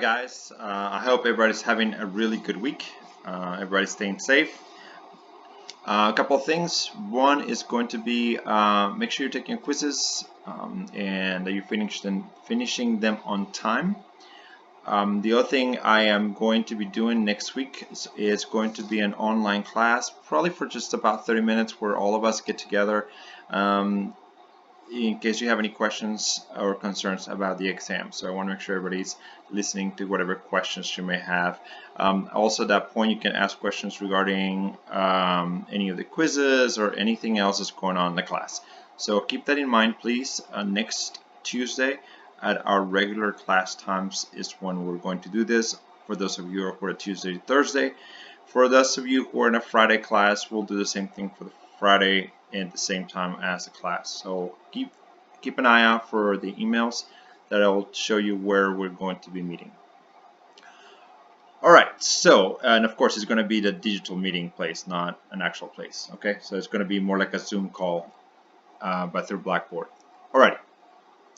Alright guys, I hope everybody's having a really good week. Everybody's staying safe. A couple of things. One is going to be make sure you're taking quizzes and that you're finishing them on time. The other thing I am going to be doing next week is going to be an online class, probably for just about 30 minutes, where all of us get together in case you have any questions or concerns about the exam. So I want to make sure everybody's listening to whatever questions you may have. Also at that point, you can ask questions regarding any of the quizzes or anything else that's going on in the class. So keep that in mind, please. Next Tuesday at our regular class times is when we're going to do this. For those of you who are Tuesday to Thursday. For those of you who are in a Friday class, we'll do the same thing for the Friday at the same time as the class. So keep an eye out for the emails that will show you where we're going to be meeting. Alright, so, and of course it's going to be the digital meeting place, not an actual place. Okay, so it's going to be more like a Zoom call but through Blackboard. Alright,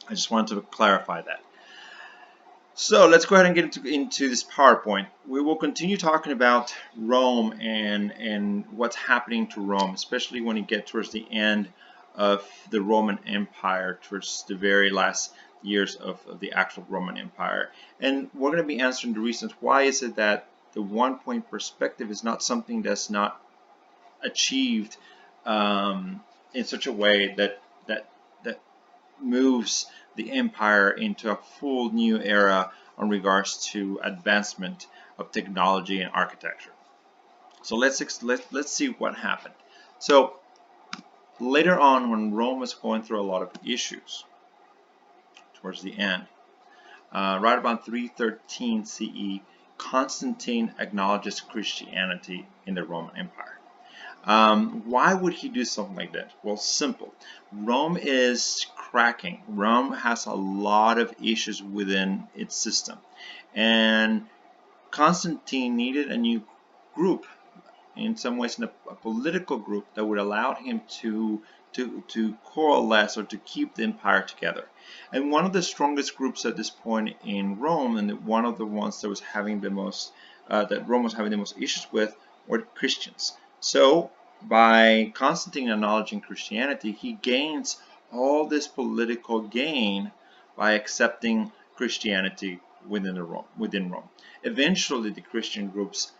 I just wanted to clarify that. So let's go ahead and get into this PowerPoint. We will continue talking about Rome and what's happening to Rome, especially when you get towards the end of the Roman Empire, towards the very last years of the actual Roman Empire. And we're going to be answering the reasons why is it that the one-point perspective is not something that's not achieved in such a way that moves the empire into a full new era on regards to advancement of technology and architecture. So let's see what happened. So later on, when Rome was going through a lot of issues towards the end, right about 313 CE, Constantine acknowledges Christianity in the Roman Empire. Why would he do something like that? Well, simple. Rome is cracking. Rome has a lot of issues within its system, and Constantine needed a new group, in some ways a political group that would allow him to coalesce or to keep the empire together. And one of the strongest groups at this point in Rome, and one of the ones that was having the most that Rome was having the most issues with, were Christians. So by Constantine acknowledging Christianity, he gains all this political gain by accepting Christianity within Rome. Eventually, the Christian groups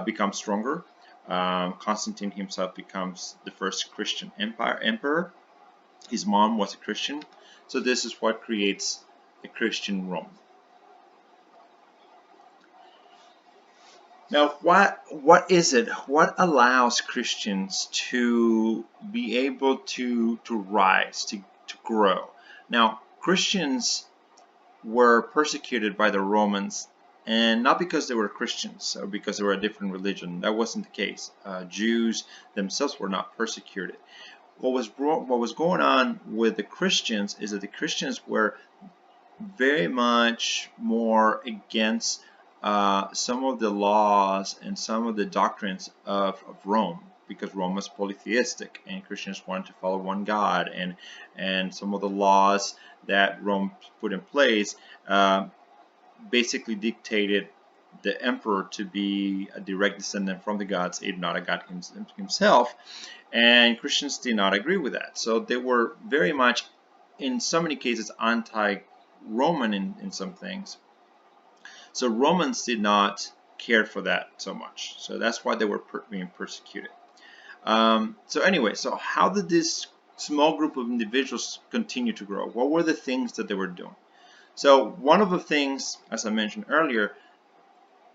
become stronger. Constantine himself becomes the first Christian emperor. His mom was a Christian, so this is what creates the Christian Rome. Now, what is it? What allows Christians to be able to rise, to grow? Now, Christians were persecuted by the Romans, and not because they were Christians or because they were a different religion. That wasn't the case. Jews themselves were not persecuted. What was going on with the Christians is that the Christians were very much more against some of the laws and some of the doctrines of Rome, because Rome was polytheistic and Christians wanted to follow one God, and some of the laws that Rome put in place basically dictated the emperor to be a direct descendant from the gods, if not a god himself, and Christians did not agree with that. So they were very much, in so many cases, anti-Roman in some things. So Romans did not care for that so much. So that's why they were being persecuted. So anyway, so how did this small group of individuals continue to grow? What were the things that they were doing? So one of the things, as I mentioned earlier,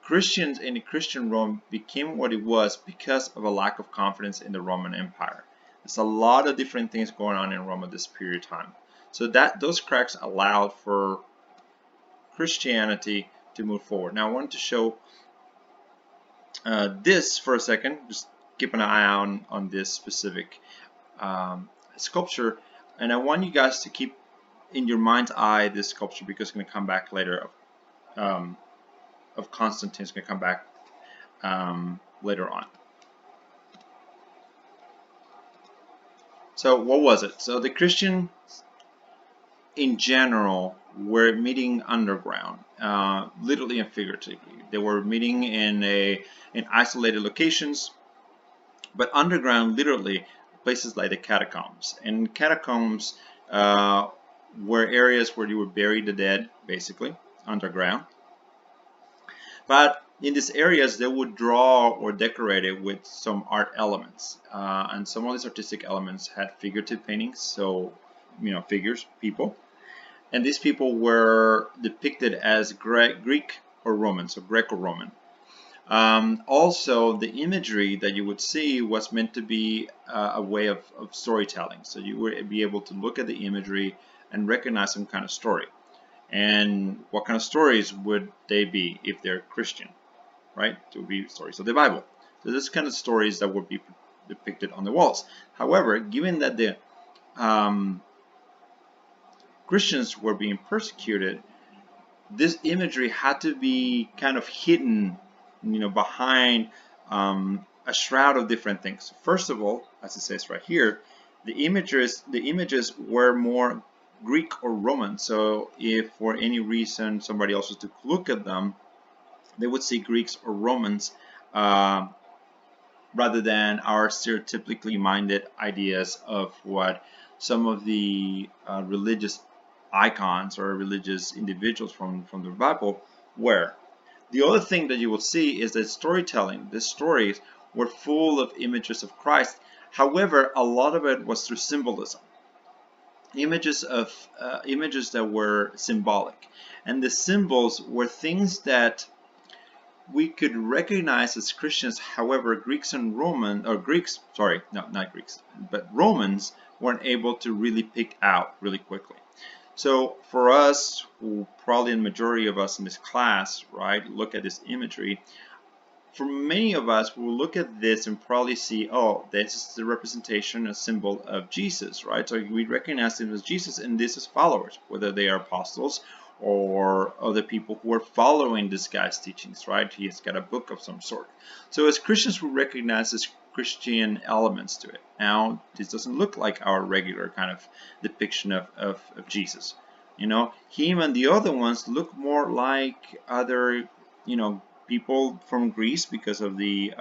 Christians in the Christian Rome became what it was because of a lack of confidence in the Roman Empire. There's a lot of different things going on in Rome at this period of time. So those cracks allowed for Christianity to move forward. Now I wanted to show this for a second. Just keep an eye on this specific sculpture, and I want you guys to keep in your mind's eye this sculpture, because it's going to come back later. Of Constantine is going to come back later on. So what was it? So the Christians in general were meeting underground, literally and figuratively. They were meeting in isolated locations, but underground, literally, places like the catacombs. And catacombs uh, were areas where you would bury the dead, basically, underground. But in these areas, they would draw or decorate it with some art elements. And some of these artistic elements had figurative paintings, so, figures, people. And these people were depicted as Greek or Roman, so Greco-Roman. Also, the imagery that you would see was meant to be a way of storytelling. So you would be able to look at the imagery and recognize some kind of story. And what kind of stories would they be if they're Christian, right? It would be stories of the Bible. So this kind of stories that would be depicted on the walls. However, given that the Christians were being persecuted, this imagery had to be kind of hidden, behind a shroud of different things. First of all, as it says right here, the images were more Greek or Roman. So if for any reason somebody else was to look at them, they would see Greeks or Romans rather than our stereotypically minded ideas of what some of the religious icons or religious individuals from the Bible were. The other thing that you will see is that storytelling, the stories were full of images of Christ. However, a lot of it was through symbolism, images that were symbolic, and the symbols were things that we could recognize as Christians. However, Romans weren't able to really pick out really quickly. So for us, who probably the majority of us in this class, right, look at this imagery, for many of us, we'll look at this and probably see, oh, this is the representation, a symbol of Jesus, right? So we recognize him as Jesus, and this is followers, whether they are apostles or other people who are following this guy's teachings, right? He has got a book of some sort. So as Christians, we recognize this Christian elements to it. Now, this doesn't look like our regular kind of depiction of Jesus. Him and the other ones look more like other, people from Greece because of the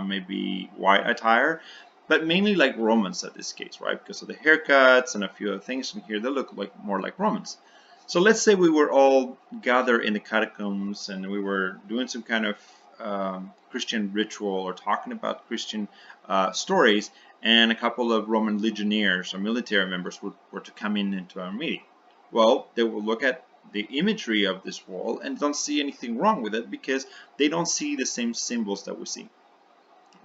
maybe white attire, but mainly like Romans at this case, right? Because of the haircuts and a few other things in here, they look like more like Romans. So let's say we were all gathered in the catacombs and we were doing some kind of Christian ritual or talking about Christian stories, and a couple of Roman legionnaires or military members were to come into our meeting. Well, they will look at the imagery of this wall and don't see anything wrong with it because they don't see the same symbols that we see,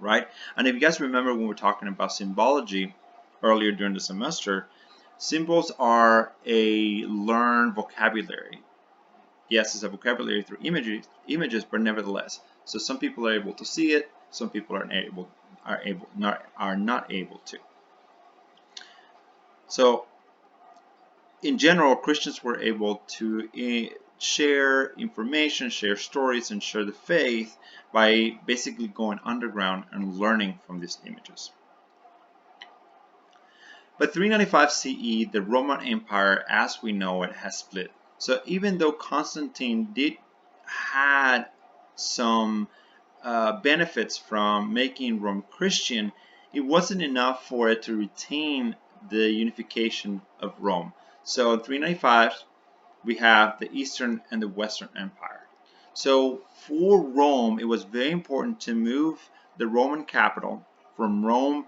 right? And if you guys remember when we were talking about symbology earlier during the semester, symbols are a learned vocabulary. Yes, it's a vocabulary through images, but nevertheless. So some people are able to see it, some people are not able to. So in general, Christians were able to share information, share stories, and share the faith by basically going underground and learning from these images. By 395 CE, the Roman Empire as we know it has split. So even though Constantine had some benefits from making Rome Christian, it wasn't enough for it to retain the unification of Rome. So in 395, we have the Eastern and the Western Empire. So for Rome, it was very important to move the Roman capital from Rome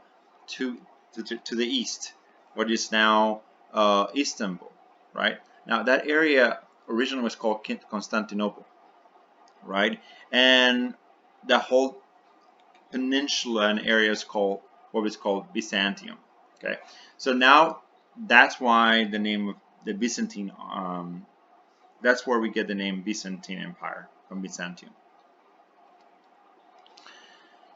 to the east, what is now Istanbul, right? Now that area originally was called Constantinople, right? And the whole peninsula and area is called what was called Byzantium. Okay, so now that's why the name of the Byzantine, that's where we get the name Byzantine Empire from Byzantium.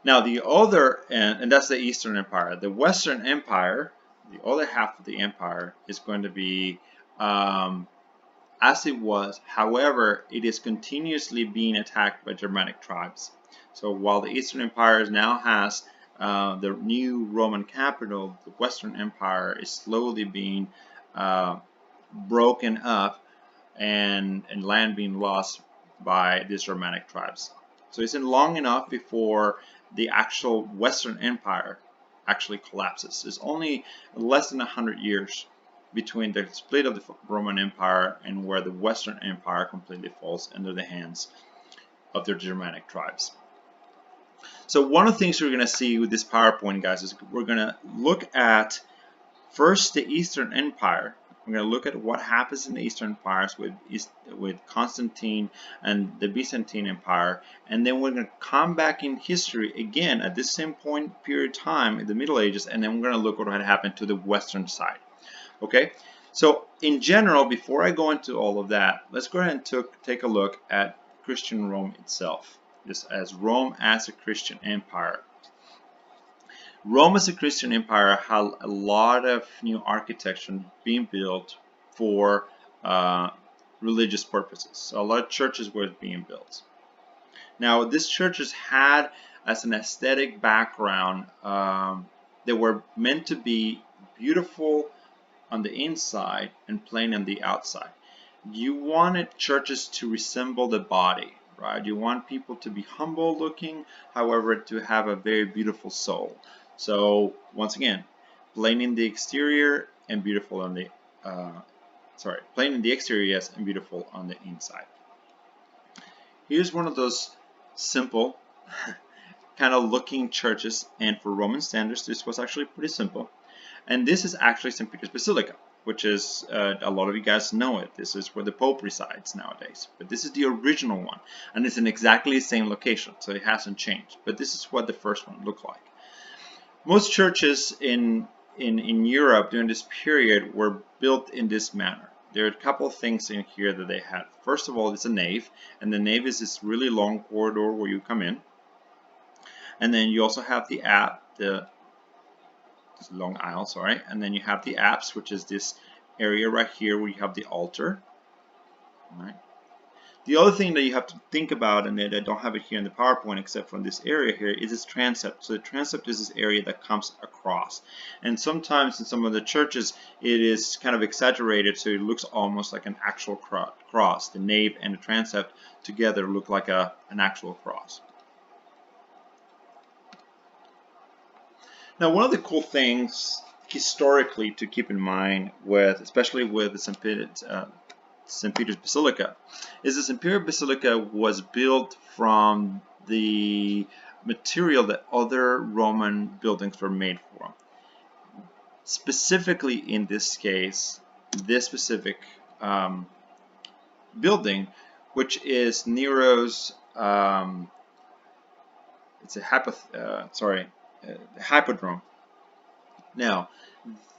Now the other, and that's the Eastern Empire. The Western Empire, the other half of the empire, is going to be as it was. However, it is continuously being attacked by Germanic tribes. So while the Eastern Empire now has the new Roman capital, the Western Empire is slowly being broken up and land being lost by these Germanic tribes. So it's long enough before the actual Western Empire actually collapses. It's only less than 100 years between the split of the Roman Empire and where the Western Empire completely falls into the hands of the Germanic tribes. So one of the things we're going to see with this PowerPoint, guys, is we're going to look at first the Eastern Empire. We're going to look at what happens in the Eastern empires with Constantine and the Byzantine Empire, and then we're going to come back in history again at this same period of time in the Middle Ages, and then we're going to look at what had happened to the Western side. Okay, so in general, before I go into all of that, let's go ahead and take a look at Christian Rome itself, just as Rome as a Christian empire. Rome as a Christian empire had a lot of new architecture being built for religious purposes. So a lot of churches were being built. Now, these churches had as an aesthetic background, they were meant to be beautiful on the inside and plain on the outside. You wanted churches to resemble the body, right? You want people to be humble looking, however, to have a very beautiful soul. So once again, plain in the exterior and beautiful on the plain in the exterior, yes, and beautiful on the inside. Here's one of those simple kind of looking churches, and for Roman standards, this was actually pretty simple. And this is actually St. Peter's Basilica, which is a lot of you guys know it. This is where the Pope resides nowadays. But this is the original one, and it's in exactly the same location, so it hasn't changed. But this is what the first one looked like. Most churches in Europe during this period were built in this manner. There are a couple of things in here that they had. First of all, it's a nave, and the nave is this really long corridor where you come in. And then you also have the long aisle, sorry, and then you have the apse, which is this area right here where you have the altar. All right. The other thing that you have to think about, and that I don't have it here in the PowerPoint except from this area here, is this transept. So the transept is this area that comes across. And sometimes in some of the churches, it is kind of exaggerated, so it looks almost like an actual cross. The nave and the transept together look like an actual cross. Now, one of the cool things historically to keep in mind especially with the St. Peter's Basilica, is the St. Peter's Basilica was built from the material that other Roman buildings were made from. Specifically in this case, this specific building, which is Nero's, it's a Hippodrome. Now,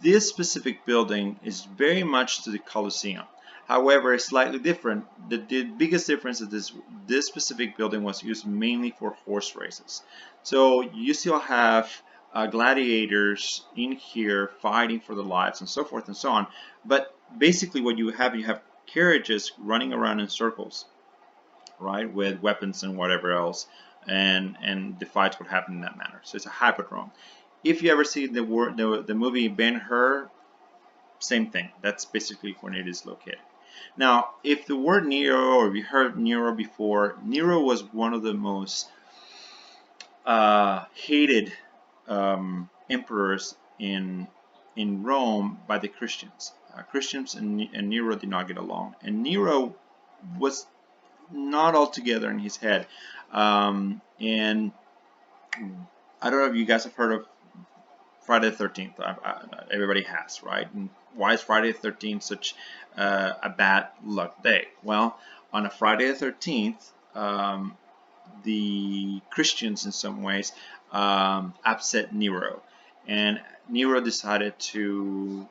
this specific building is very much to the Colosseum. However, it's slightly different. The biggest difference is this specific building was used mainly for horse races. So you still have gladiators in here fighting for their lives and so forth and so on. But basically what you have carriages running around in circles, right, with weapons and whatever else, and the fights would happen in that manner. So it's a hippodrome. If you ever see the movie Ben-Hur, same thing. That's basically when it is located. Now, if the word Nero, or you heard Nero before, Nero was one of the most hated emperors in Rome by the Christians. Christians and Nero did not get along, and Nero was not altogether in his head. And I don't know if you guys have heard of Friday the 13th. Everybody has, right? And why is Friday the 13th such a bad luck day? Well, on a Friday the 13th, the Christians in some ways upset Nero, and Nero decided to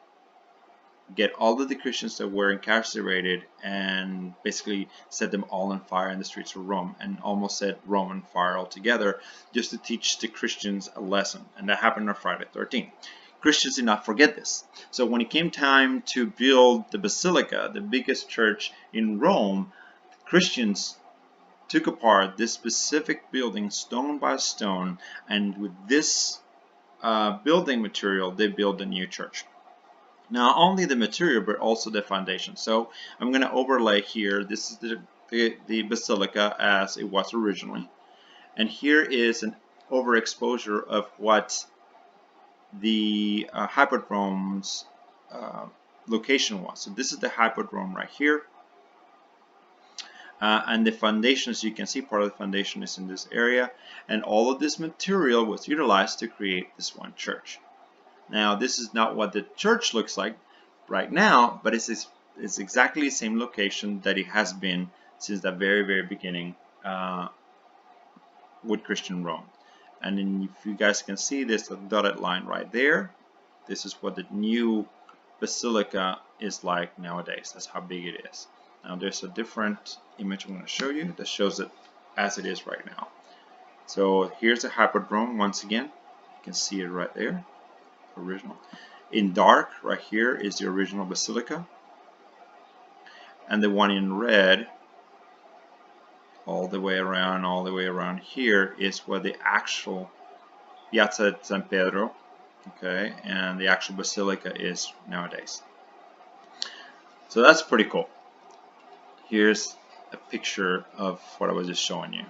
get all of the Christians that were incarcerated and basically set them all on fire in the streets of Rome, and almost set Rome on fire altogether, just to teach the Christians a lesson. And that happened on Friday the 13th. Christians did not forget this. So when it came time to build the Basilica, the biggest church in Rome, Christians took apart this specific building stone by stone, and with this building material, they built a new church. Not only the material, but also the foundation. So I'm going to overlay here. This is the basilica as it was originally. And here is an overexposure of what the hypodrome's location was. So this is the hypodrome right here. And the foundation, as you can see, part of the foundation is in this area. And all of this material was utilized to create this one church. Now, this is not what the church looks like right now, but it's exactly the same location that it has been since the very, very beginning with Christian Rome. And then if you guys can see this dotted line right there, this is what the new basilica is like nowadays. That's how big it is. Now there's a different image I'm going to show you that shows it as it is right now. So here's the hypodrome once again. You can see it right there, original. In dark right here is the original basilica, and the one in red all the way around here is where the actual Piazza San Pedro, okay, and the actual basilica is nowadays. So that's pretty cool. Here's a picture of what I was just showing you.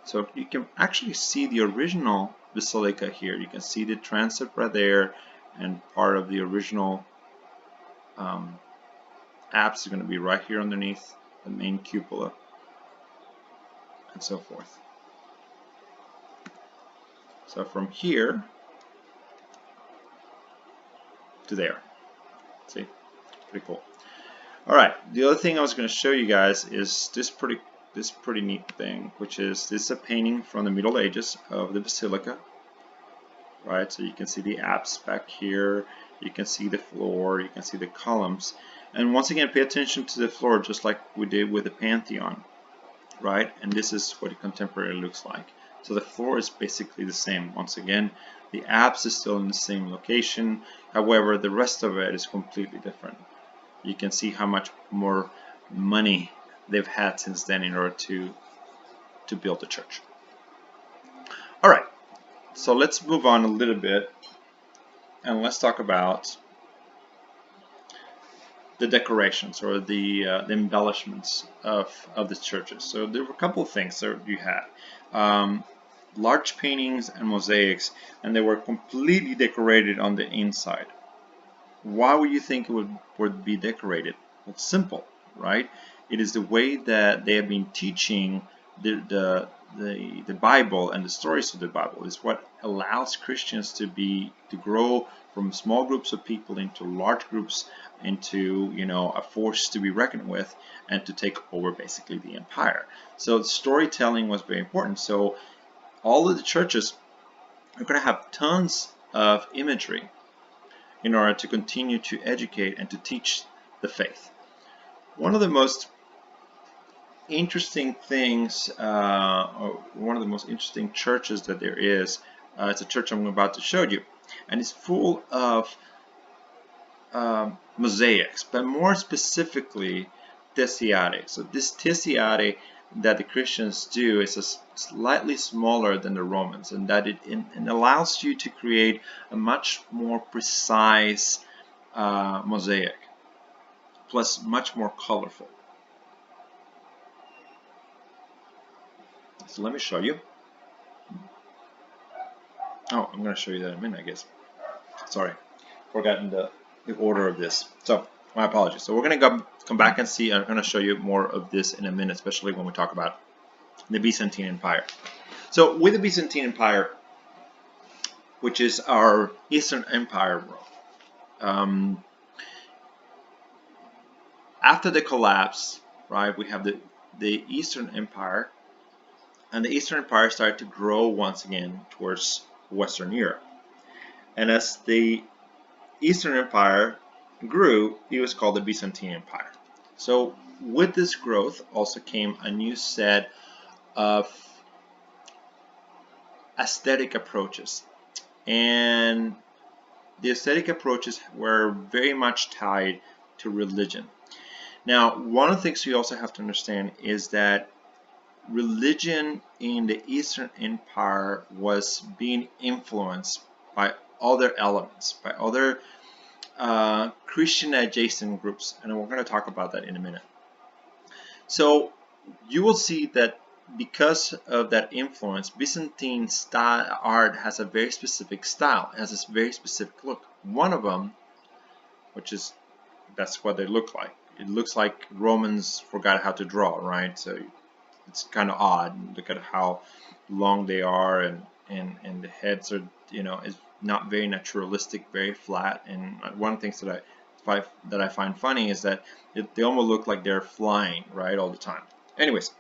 So you can actually see the original basilica here. You can see the transept right there, and part of the original apse is going to be right here underneath the main cupola, and so forth. So from here to there. See? Pretty cool. Alright, the other thing I was going to show you guys is this pretty neat thing, which is this is a painting from the Middle Ages of the basilica. Right, so you can see the apse back here, you can see the floor, you can see the columns, and once again pay attention to the floor just like we did with the Pantheon, right? And this is what it contemporarily looks like. So the floor is basically the same. Once again, the apse is still in the same location, however the rest of it is completely different. You can see how much more money they've had since then in order to build the church. Alright, so let's move on a little bit and let's talk about the decorations or the embellishments of the churches. So there were a couple of things that you had. Large paintings and mosaics, and they were completely decorated on the inside. Why would you think it would be decorated? Well, it's simple, right? It is the way that they have been teaching the Bible and the stories of the Bible is what allows Christians to grow from small groups of people into large groups, into a force to be reckoned with, and to take over basically the empire. So storytelling was very important. So all of the churches are going to have tons of imagery in order to continue to educate and to teach the faith. One of the most interesting things, or one of the most interesting churches that there is, it's a church I'm about to show you, and it's full of mosaics, but more specifically tessiati. So this tessiati that the Christians do is slightly smaller than the Romans, and that it allows you to create a much more precise mosaic, plus much more colorful. So let me show you. Oh, I'm going to show you that in a minute, I guess. Sorry, forgotten the order of this. So my apologies. So we're going to come back and see. I'm going to show you more of this in a minute, especially when we talk about the Byzantine Empire. So with the Byzantine Empire, which is our Eastern Empire, after the collapse, right, we have the Eastern Empire, and the Eastern Empire started to grow once again towards Western Europe. And as the Eastern Empire grew, it was called the Byzantine Empire. So with this growth also came a new set of aesthetic approaches. And the aesthetic approaches were very much tied to religion. Now, one of the things we also have to understand is that religion in the Eastern Empire was being influenced by other elements, by other Christian adjacent groups, and we're going to talk about that in a minute. So you will see that because of that influence, Byzantine style art has a very specific style, it has a very specific look. One of them, which is, that's what they look like. It looks like Romans forgot how to draw, right? So it's kind of odd. Look at how long they are, and the heads are, is not very naturalistic, very flat. And one of the things that I find funny is that they almost look like they're flying, right, all the time. Anyways,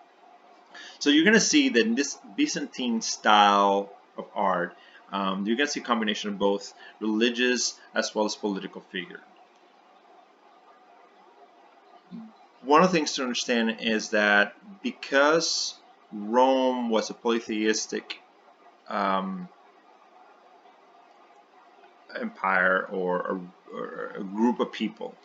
so you're going to see that in this Byzantine style of art, you're going to see a combination of both religious as well as political figure. One of the things to understand is that because Rome was a polytheistic empire, or a group of people,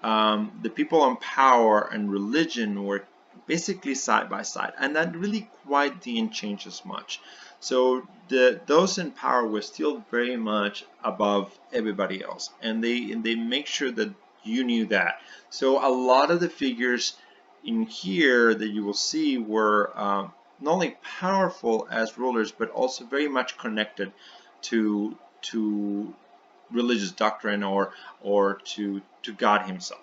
the people in power and religion were basically side by side, and that really quite didn't change as much. So those in power were still very much above everybody else, and they make sure that you knew that. So a lot of the figures in here that you will see were not only powerful as rulers, but also very much connected to religious doctrine, or to God himself.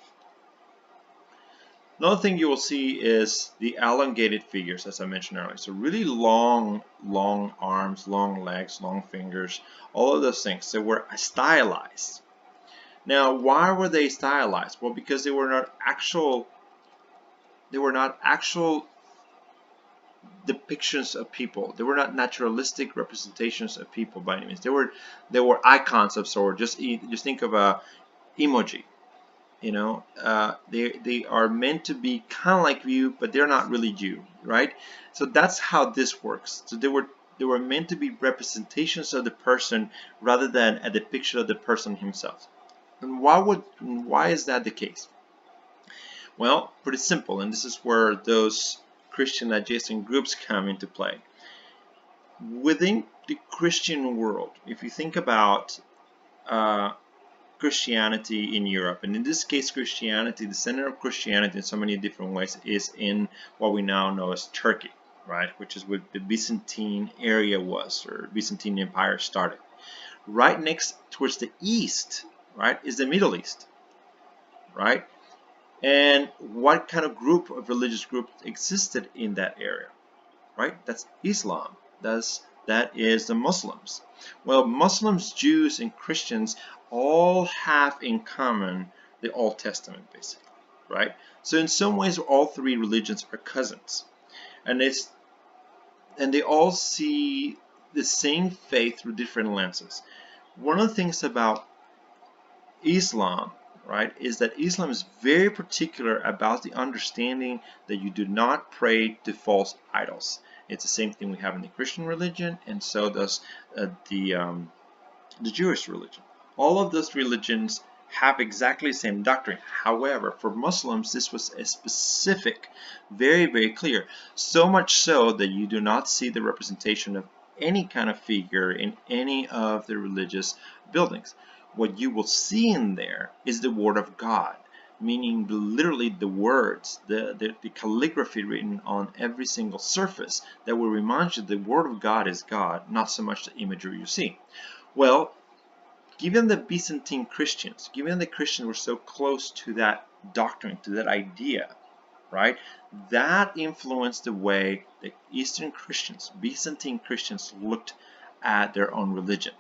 Another thing you will see is the elongated figures, as I mentioned earlier. So really long arms, long legs, long fingers, all of those things. So were stylized. Now, why were they stylized? Well, because they were not actual depictions of people. They were not naturalistic representations of people by any means. They were icons of sort. Just think of a emoji. They are meant to be kind of like you, but they're not really you, right? So that's how this works. So they were meant to be representations of the person rather than a depiction of the person himself. And why is that the case? Well, pretty simple, and this is where those Christian adjacent groups come into play. Within the Christian world, if you think about Christianity in Europe, and in this case Christianity, the center of Christianity in so many different ways is in what we now know as Turkey, right, which is where the Byzantine area was, or Byzantine Empire started. Right next towards the east, right, is the Middle East, right? And what kind of religious group existed in that area, right? That's Islam. That is the Muslims. Well, Muslims, Jews, and Christians all have in common the Old Testament, basically, right? So in some ways, all three religions are cousins, and they all see the same faith through different lenses. One of the things about Islam, right, is that Islam is very particular about the understanding that you do not pray to false idols. It's the same thing we have in the Christian religion, and so does the Jewish religion. All of those religions have exactly the same doctrine. However, for Muslims, this was a specific, very, very clear. So much so that you do not see the representation of any kind of figure in any of the religious buildings. What you will see in there is the Word of God, meaning literally the words, the calligraphy written on every single surface that will remind you the Word of God is God, not so much the imagery you see. Well, given the Byzantine Christians, given the Christians were so close to that doctrine, to that idea, right, that influenced the way the Eastern Christians, Byzantine Christians, looked at their own religion,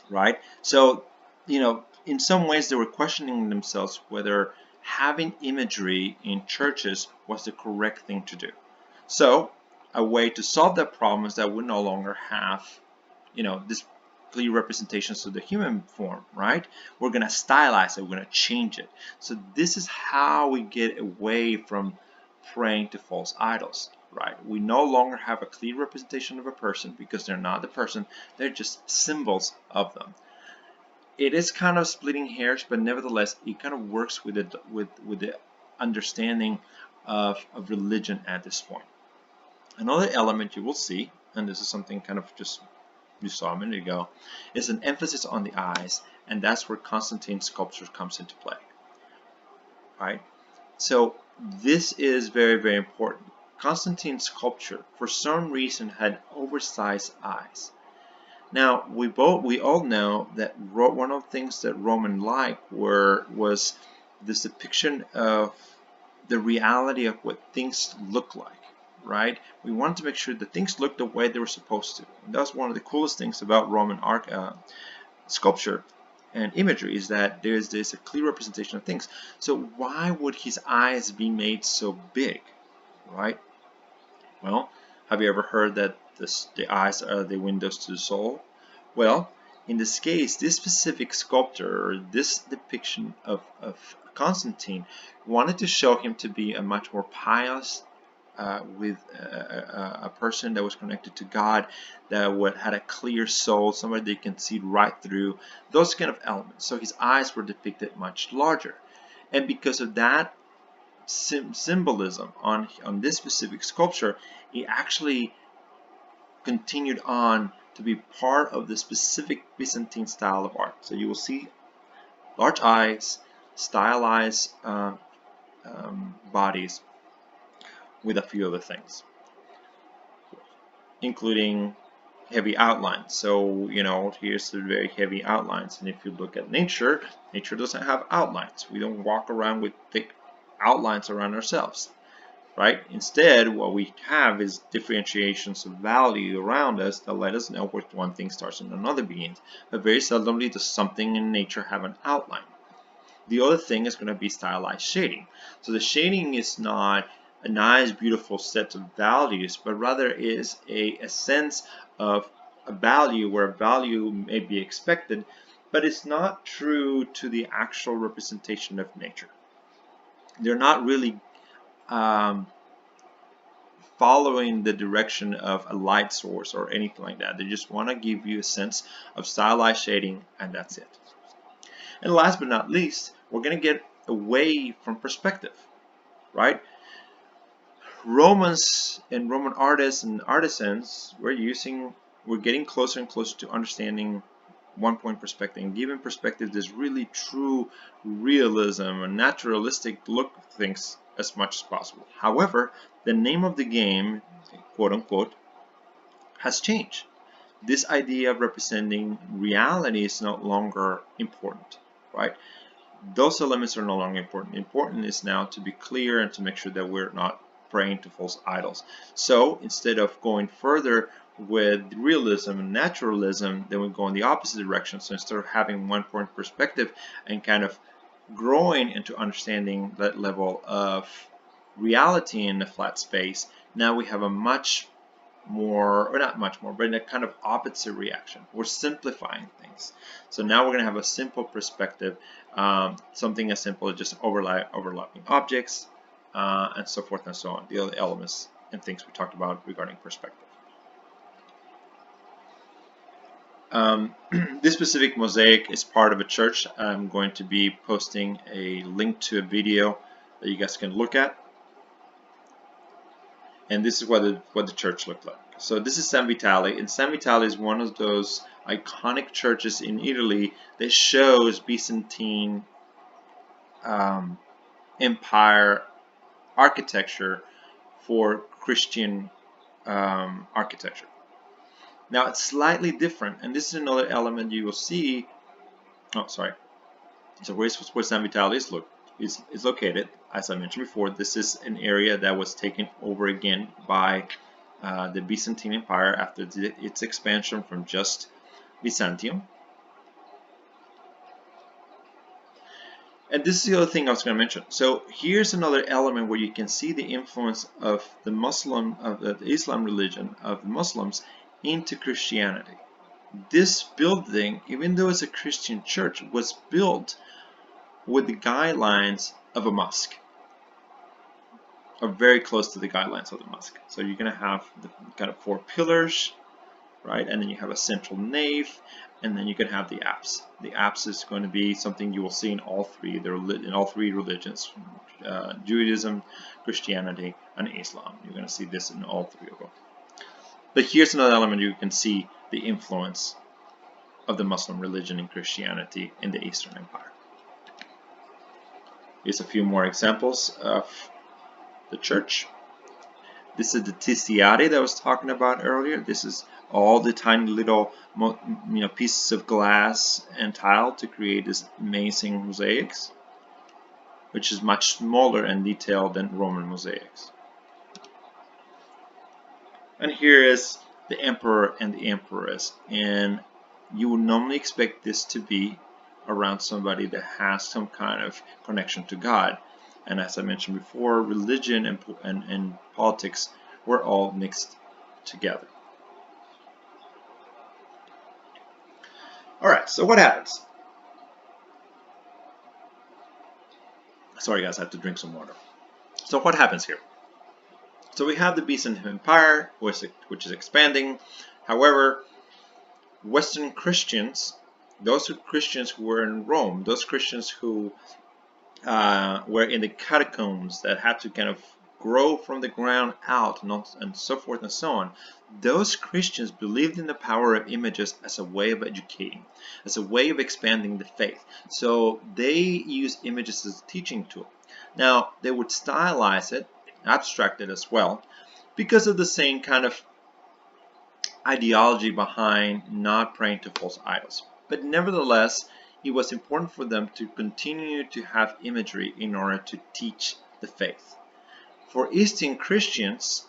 right? So, in some ways they were questioning themselves whether having imagery in churches was the correct thing to do. So, a way to solve that problem is that we no longer have, this clear representations of the human form, right? We're going to stylize it, we're going to change it. So this is how we get away from praying to false idols, right? We no longer have a clear representation of a person because they're not the person, they're just symbols of them. It is kind of splitting hairs, but nevertheless, it kind of works with the understanding of religion at this point. Another element you will see, and this is something kind of just you saw a minute ago, is an emphasis on the eyes and that's where Constantine's sculpture comes into play, right? So this is very, very important. Constantine's sculpture, for some reason, had oversized eyes. Now we all know that one of the things that Roman liked was this depiction of the reality of what things look like, right? We wanted to make sure that things looked the way they were supposed to. And that's one of the coolest things about Roman art, sculpture and imagery, is that there's a clear representation of things. So why would his eyes be made so big, right? Well, have you ever heard that the eyes are the windows to the soul? Well, in this case, this specific sculptor, or this depiction of Constantine, wanted to show him to be a much more pious, with a person that was connected to God, that had a clear soul, somebody they can see right through, those kind of elements. So his eyes were depicted much larger. And because of that symbolism on this specific sculpture, it actually continued on to be part of the specific Byzantine style of art. So you will see large eyes, stylized bodies, with a few other things, including heavy outlines. So, here's the very heavy outlines. And if you look at nature, nature doesn't have outlines. We don't walk around with thick outlines around ourselves, right? Instead, what we have is differentiations of value around us that let us know where one thing starts and another begins. But very seldomly does something in nature have an outline. The other thing is going to be stylized shading. So the shading is not a nice, beautiful set of values, but rather is a sense of a value where a value may be expected, but it's not true to the actual representation of nature. They're not really following the direction of a light source or anything like that. They just want to give you a sense of stylized shading, and that's it. And last but not least, we're going to get away from perspective, right? Romans and Roman artists and artisans we're getting closer and closer to understanding one-point perspective, and giving perspective this really true realism and naturalistic look of things as much as possible. However, the name of the game, quote unquote, has changed. This idea of representing reality is no longer important, right? Those elements are no longer important. Important is now to be clear and to make sure that we're not praying to false idols. So instead of going further with realism and naturalism, then we go in the opposite direction. So instead of having one point perspective and kind of growing into understanding that level of reality in the flat space, now we have a much more, or not much more, but in a kind of opposite reaction. We're simplifying things. So now we're going to have a simple perspective, something as simple as just overlapping objects, and so forth and so on. The other elements and things we talked about regarding perspective. This specific mosaic is part of a church. I'm going to be posting a link to a video that you guys can look at. And this is what the church looked like. So this is San Vitale, and San Vitale is one of those iconic churches in Italy that shows Byzantine Empire architecture for Christian architecture. Now it's slightly different, and this is another element you will see. Oh, sorry. So where San Vitale is located, as I mentioned before, this is an area that was taken over again by the Byzantine Empire after its expansion from just Byzantium. And this is the other thing I was going to mention. So here's another element where you can see the influence of the Islam religion of the Muslims into Christianity. This building, even though it's a Christian church, was built with the guidelines of a mosque, or very close to the guidelines of the mosque. So you're going to have the kind of 4 pillars, right? And then you have a central nave, and then you can have the apse. The apse is going to be something you will see in all three. In all three religions, Judaism, Christianity, and Islam. You're going to see this in all three of them. But here's another element you can see the influence of the Muslim religion and Christianity in the Eastern Empire. Here's a few more examples of the church. This is the Tiziati that I was talking about earlier. This is all the tiny little pieces of glass and tile to create this amazing mosaics, which is much smaller and detailed than Roman mosaics. And here is the emperor and the empress, and you would normally expect this to be around somebody that has some kind of connection to God. And as I mentioned before, religion and politics were all mixed together. Alright, so what happens? Sorry guys, I have to drink some water. So what happens here? So we have the Byzantine Empire, which is expanding. However, Western Christians, those Christians who were in Rome, those Christians who were in the catacombs that had to kind of grow from the ground out and so forth and so on, those Christians believed in the power of images as a way of educating, as a way of expanding the faith. So they used images as a teaching tool. Now, they would stylize it, abstract it as well, because of the same kind of ideology behind not praying to false idols. But nevertheless, it was important for them to continue to have imagery in order to teach the faith. For Eastern Christians,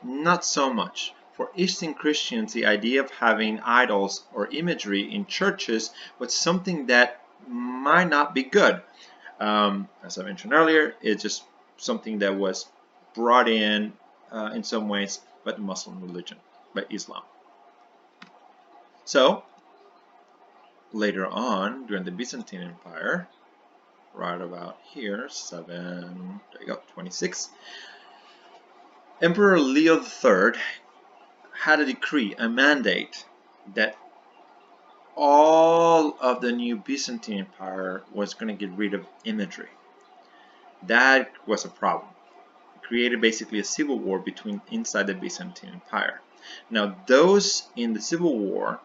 not so much. For Eastern Christians, the idea of having idols or imagery in churches was something that might not be good. As I mentioned earlier, it's just something that was brought in some ways by the Muslim religion, by Islam. So, later on, during the Byzantine Empire, right about here, 26, Emperor Leo III had a decree, a mandate, that all of the new Byzantine Empire was going to get rid of imagery. That was a problem. It created basically a civil war between inside the Byzantine Empire. Now, those in the civil war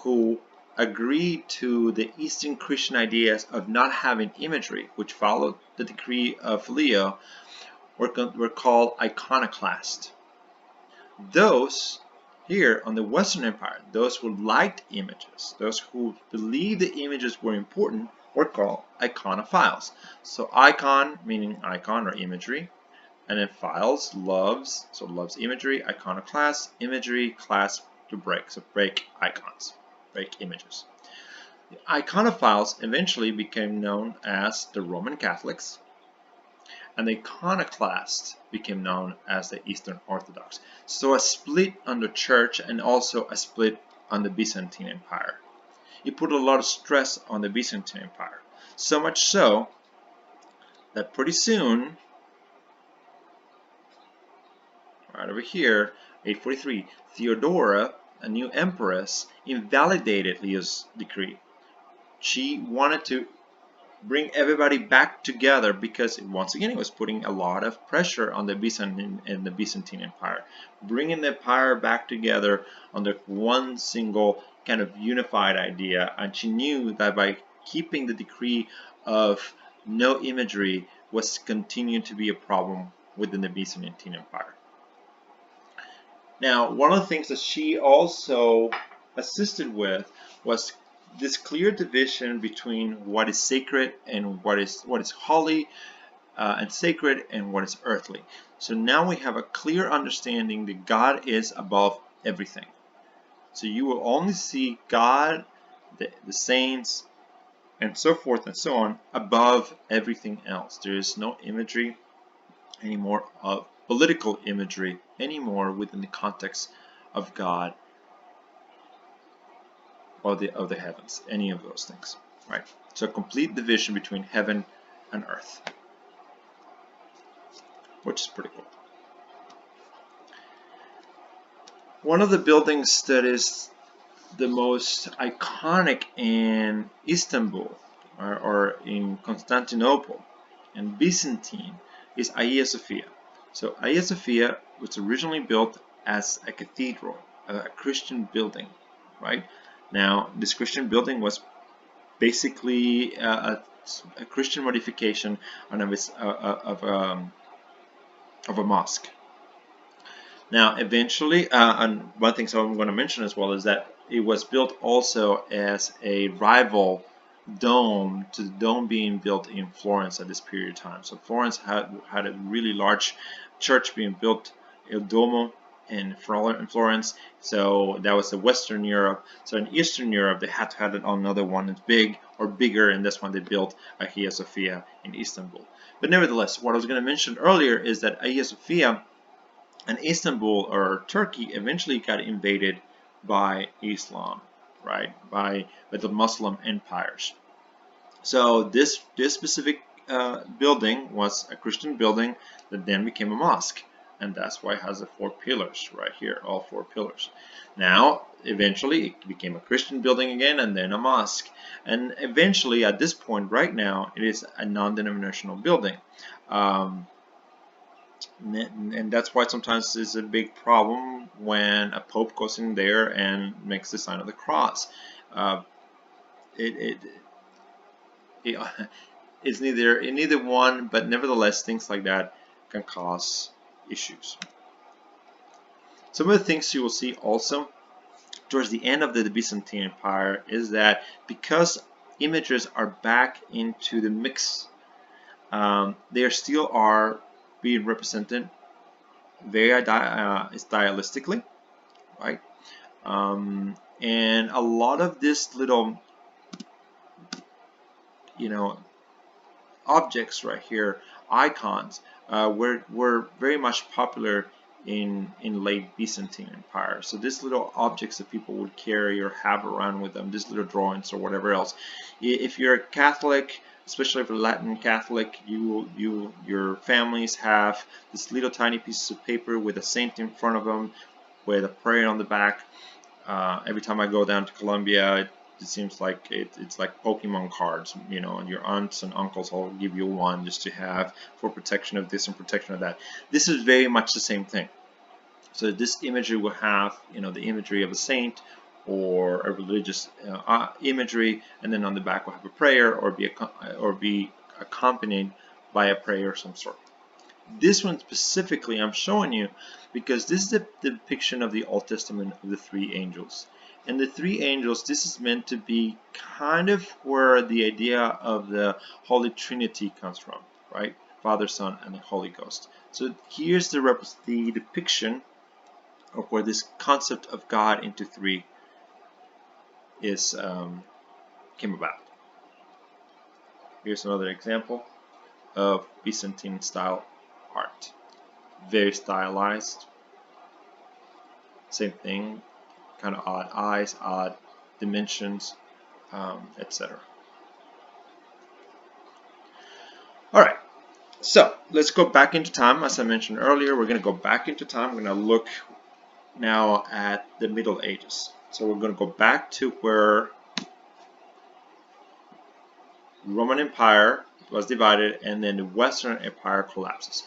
who agreed to the Eastern Christian ideas of not having imagery, which followed the decree of Leo, were called iconoclasts. Those here on the Western Empire, those who liked images, those who believed the images were important, were called iconophiles. So icon meaning icon or imagery, and then philes, loves, so loves imagery, iconoclast, imagery, class, to break, so break icons, break images. The iconophiles eventually became known as the Roman Catholics, and the iconoclasts became known as the Eastern Orthodox. So a split on the church and also a split on the Byzantine Empire. It put a lot of stress on the Byzantine Empire. So much so that pretty soon, right over here, 843, Theodora, a new empress, invalidated Leo's decree. She wanted to bring everybody back together because once again it was putting a lot of pressure on the Byzantine Empire, bringing the empire back together under one single kind of unified idea. And she knew that by keeping the decree of no imagery was continuing to be a problem within the Byzantine Empire. Now, one of the things that she also assisted with was this clear division between what is sacred and what is holy and sacred and what is earthly. So now we have a clear understanding that God is above everything. So you will only see God, the saints, and so forth and so on above everything else. There is no imagery anymore of political imagery anymore within the context of God or of the heavens, any of those things, right? So a complete division between heaven and earth, which is pretty cool. One of the buildings that is the most iconic in Istanbul or in Constantinople and Byzantine is Hagia Sophia. So Hagia Sophia was originally built as a cathedral, a Christian building, right? Now, this Christian building was basically a Christian modification of a mosque. Now, eventually, and one thing I'm going to mention as well is that it was built also as a rival dome to the dome being built in Florence at this period of time. So Florence had a really large church being built, Il Duomo, in Florence. So that was the Western Europe. So in Eastern Europe, they had to have another one that's big or bigger, and this one they built Hagia Sophia in Istanbul. But nevertheless, what I was going to mention earlier is that Hagia Sophia and Istanbul or Turkey eventually got invaded by Islam, right? By the Muslim empires. So this specific building was a Christian building that then became a mosque, and that's why it has the 4 pillars right here, all 4 pillars. Now, eventually, it became a Christian building again, and then a mosque, and eventually, at this point, right now, it is a non-denominational building. And that's why sometimes it's a big problem when a pope goes in there and makes the sign of the cross. It it's neither one, but nevertheless, things like that can cause issues. Some of the things you will see also towards the end of the Byzantine Empire is that because images are back into the mix, they still are being represented very stylistically, right? And a lot of this little, objects right here, icons, were very much popular in late Byzantine Empire. So these little objects that people would carry or have around with them, these little drawings or whatever else. If you're a Catholic, especially if you're Latin Catholic, your families have this little tiny pieces of paper with a saint in front of them, with a prayer on the back. Every time I go down to Colombia, it seems like it's like Pokemon cards, and your aunts and uncles will give you one just to have for protection of this and protection of that. This is very much the same thing. So this imagery will have, the imagery of a saint or a religious imagery, and then on the back will have a prayer or be accompanied by a prayer of some sort. This one specifically I'm showing you because this is the depiction of the Old Testament of the 3 angels. And the 3 angels, this is meant to be kind of where the idea of the Holy Trinity comes from, right? Father, Son, and the Holy Ghost. So here's the depiction of where this concept of God into 3 is came about. Here's another example of Byzantine style art. Very stylized. Same thing, kind of odd eyes, odd dimensions, etc. Alright, so let's go back into time. As I mentioned earlier, we're going to go back into time. We're going to look now at the Middle Ages. So we're going to go back to where the Roman Empire was divided and then the Western Empire collapses.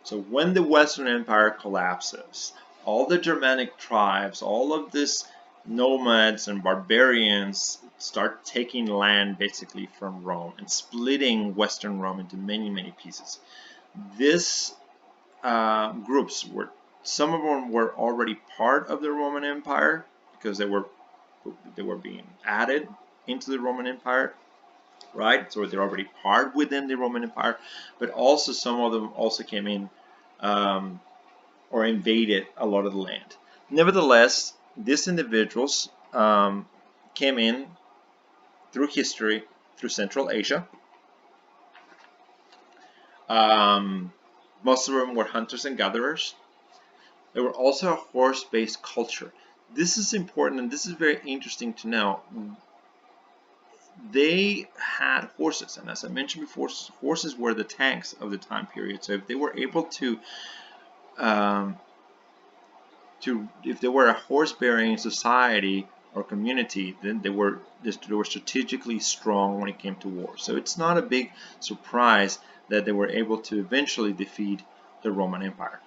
So when the Western Empire collapses, all the Germanic tribes, all of these nomads and barbarians start taking land basically from Rome and splitting Western Rome into many, many pieces. These groups some of them were already part of the Roman Empire because they were being added into the Roman Empire. Right, so they're already part within the Roman Empire, but also some of them also came in or invaded a lot of the land. Nevertheless, these individuals came in through history, through Central Asia. Most of them were hunters and gatherers. They were also a horse-based culture. This is important and this is very interesting to know. They had horses, and as I mentioned before, horses were the tanks of the time period. So if they were able if they were a horse-bearing society or community, then they were strategically strong when it came to war. So it's not a big surprise that they were able to eventually defeat the Roman Empire.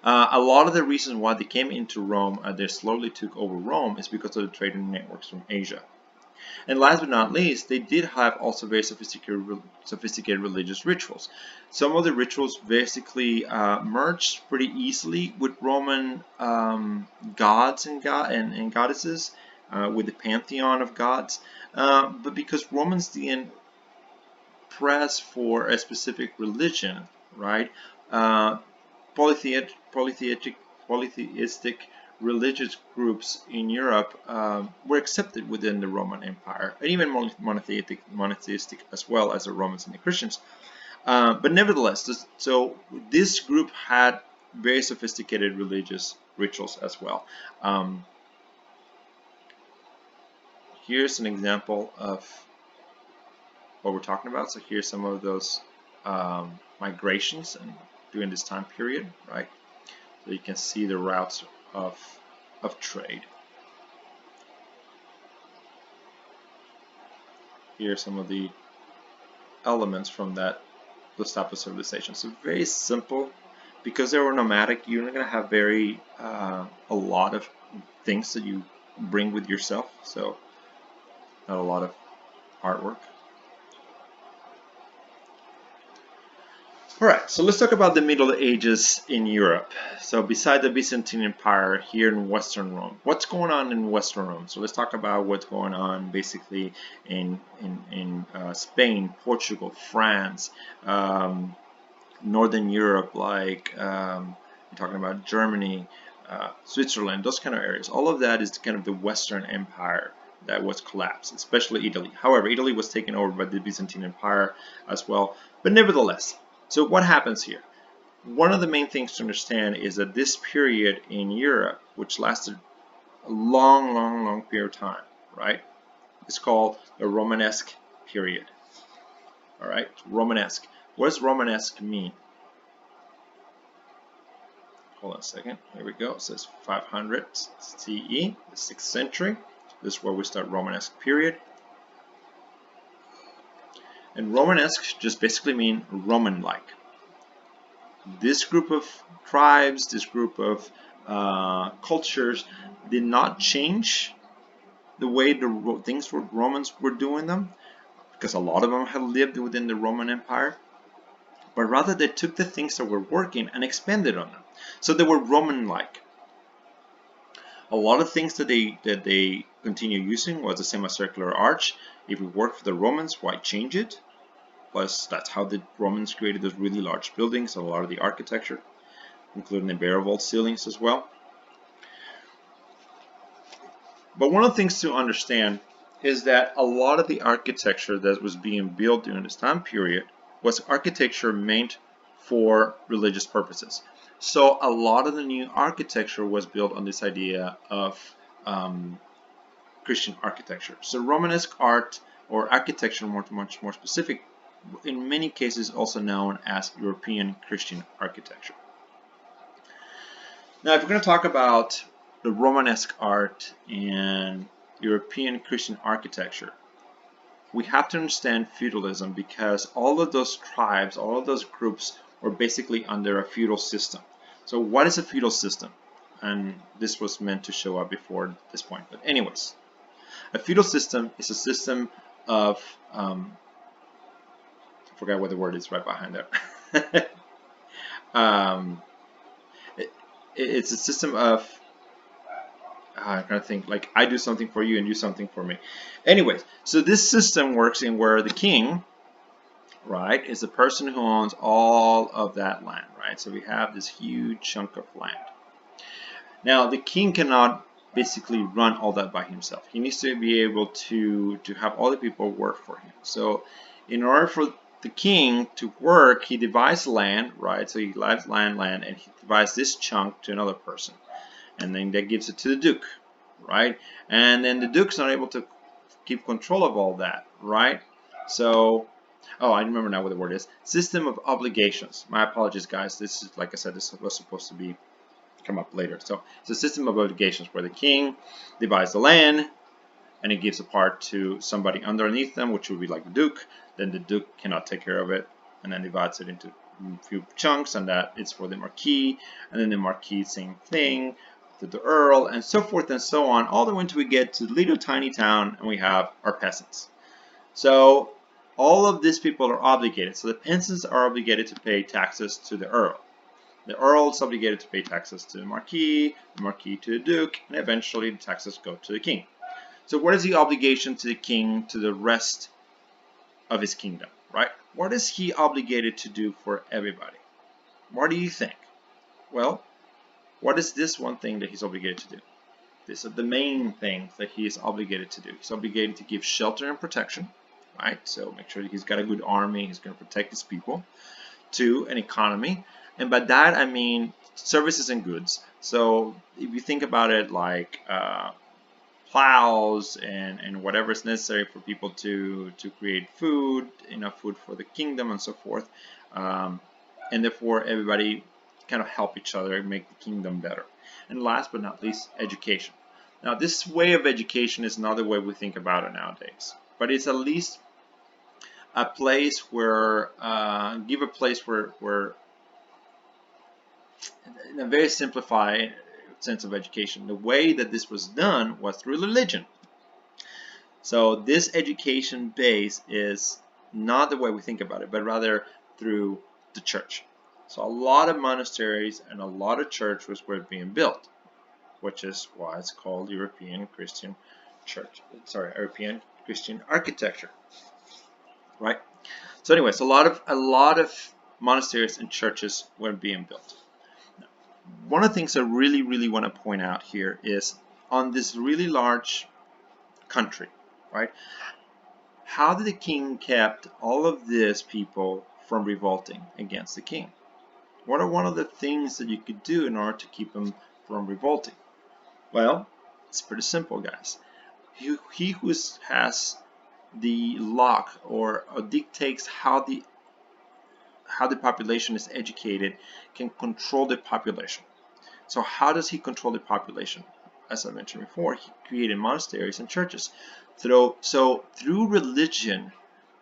A lot of the reasons why they came into Rome and they slowly took over Rome is because of the trading networks from Asia. And last but not least, they did have also very sophisticated religious rituals. Some of the rituals basically merged pretty easily with Roman gods and goddesses, with the pantheon of gods. But because Romans didn't press for a specific religion, right? Polytheistic religious groups in Europe were accepted within the Roman Empire, and even monotheistic as well as the Romans and the Christians. But nevertheless, so this group had very sophisticated religious rituals as well. Here's an example of what we're talking about. So here's some of those migrations and during this time period, right? So you can see the routes of trade. Here are some of the elements from those type of civilizations. So very simple, because they were nomadic. You're not going to have a lot of things that you bring with yourself. So not a lot of artwork. Alright, so let's talk about the Middle Ages in Europe. So beside the Byzantine Empire here in Western Rome, what's going on in Western Rome? So let's talk about what's going on basically in Spain, Portugal, France, Northern Europe, like you're talking about Germany, Switzerland, those kind of areas. All of that is kind of the Western Empire that was collapsed, especially Italy. However, Italy was taken over by the Byzantine Empire as well, but nevertheless. So what happens here? One of the main things to understand is that this period in Europe, which lasted a long period of time, right, is called the Romanesque period. All right, Romanesque. What does Romanesque mean? Hold on a second. Here we go. It says 500 CE, the 6th century. This is where we start Romanesque period. And Romanesque just basically means Roman-like. This group of tribes, this group of cultures did not change the way the things were Romans were doing them, because a lot of them had lived within the Roman Empire, but rather they took the things that were working and expanded on them. So they were Roman-like. A lot of things that they continue using was the semicircular arch. If it worked for the Romans, why change it? Plus, that's how the Romans created those really large buildings, a lot of the architecture, including the barrel vault ceilings as well. But one of the things to understand is that a lot of the architecture that was being built during this time period was architecture meant for religious purposes. So a lot of the new architecture was built on this idea of Christian architecture. So Romanesque art or architecture, much more specific, in many cases also known as European Christian architecture. Now, if we're going to talk about the Romanesque art and European Christian architecture, we have to understand feudalism, because all of those tribes, all of those groups were basically under a feudal system. So what is a feudal system? And this was meant to show up before this point. But anyways, a feudal system is a system of I forgot what the word is right behind there. It's a system of, I'm trying to think, like I do something for you and you something for me. Anyways, so this system works in where the king, right, is the person who owns all of that land, right? So we have this huge chunk of land. Now, the king cannot basically run all that by himself. He needs to be able to have all the people work for him. So in order for the king to work, he divides land, right? So he divides land, and he divides this chunk to another person, and then that gives it to the duke, right? And then the duke's not able to keep control of all that, right? So, oh, I remember now what the word is. System of obligations. My apologies, guys. This is, like I said, this was supposed to come up later. So it's a system of obligations where the king divides the land, and it gives a part to somebody underneath them, which would be like the duke. Then the duke cannot take care of it, and then divides it into few chunks, and that is for the marquis, and then the marquis, same thing, to the earl, and so forth and so on, all the way until we get to the little tiny town, and we have our peasants. So all of these people are obligated. So the peasants are obligated to pay taxes to the earl. The earl is obligated to pay taxes to the marquis to the duke, and eventually the taxes go to the king. So what is the obligation to the king to the rest of his kingdom, right? What is he obligated to do for everybody? What do you think? Well, what is this one thing that he's obligated to do? These are the main things that he is obligated to do. He's obligated to give shelter and protection, right? So make sure that he's got a good army, he's going to protect his people. 2, an economy. And by that I mean services and goods. So if you think about it like plows and whatever is necessary for people to create food, enough food for the kingdom and so forth. And therefore everybody kind of help each other and make the kingdom better. And last but not least, education. Now this way of education is another way we think about it nowadays. But it's at least a place where, give a place where in a very simplified sense of education, the way that this was done was through religion. So this education base is not the way we think about it, but rather through the church. So a lot of monasteries and a lot of churches were being built, which is why it's called European Christian Church. Sorry, European Christian architecture, right? So anyways, a lot of monasteries and churches were being built. One of the things I really want to point out here is on this really large country, right? How did the king kept all of these people from revolting against the king? What are one of the things that you could do in order to keep them from revolting? Well, it's pretty simple, guys. He who has the lock or dictates how the population is educated can control the population. So how does he control the population? As I mentioned before, he created monasteries and churches. So through religion,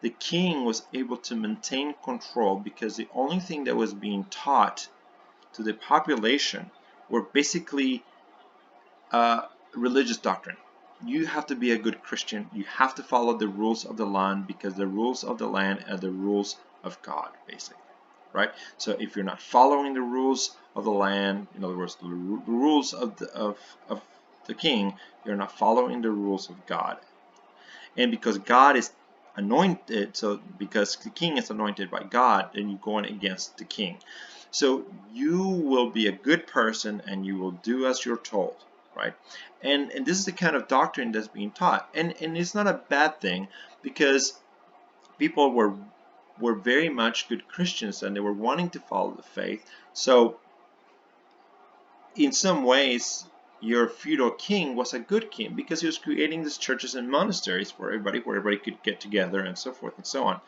the king was able to maintain control because the only thing that was being taught to the population were basically religious doctrine. You have to be a good Christian. You have to follow the rules of the land because the rules of the land are the rules of God, basically. Right? So if you're not following the rules of the land, in other words, the rules of the king, you're not following the rules of God. And because God is anointed, so because the king is anointed by God, then you're going against the king. So you will be a good person and you will do as you're told, right? And this is the kind of doctrine that's being taught. And it's not a bad thing because people were very much good Christians and they were wanting to follow the faith. So in some ways, your feudal king was a good king because he was creating these churches and monasteries for everybody, where everybody could get together and so forth and so on.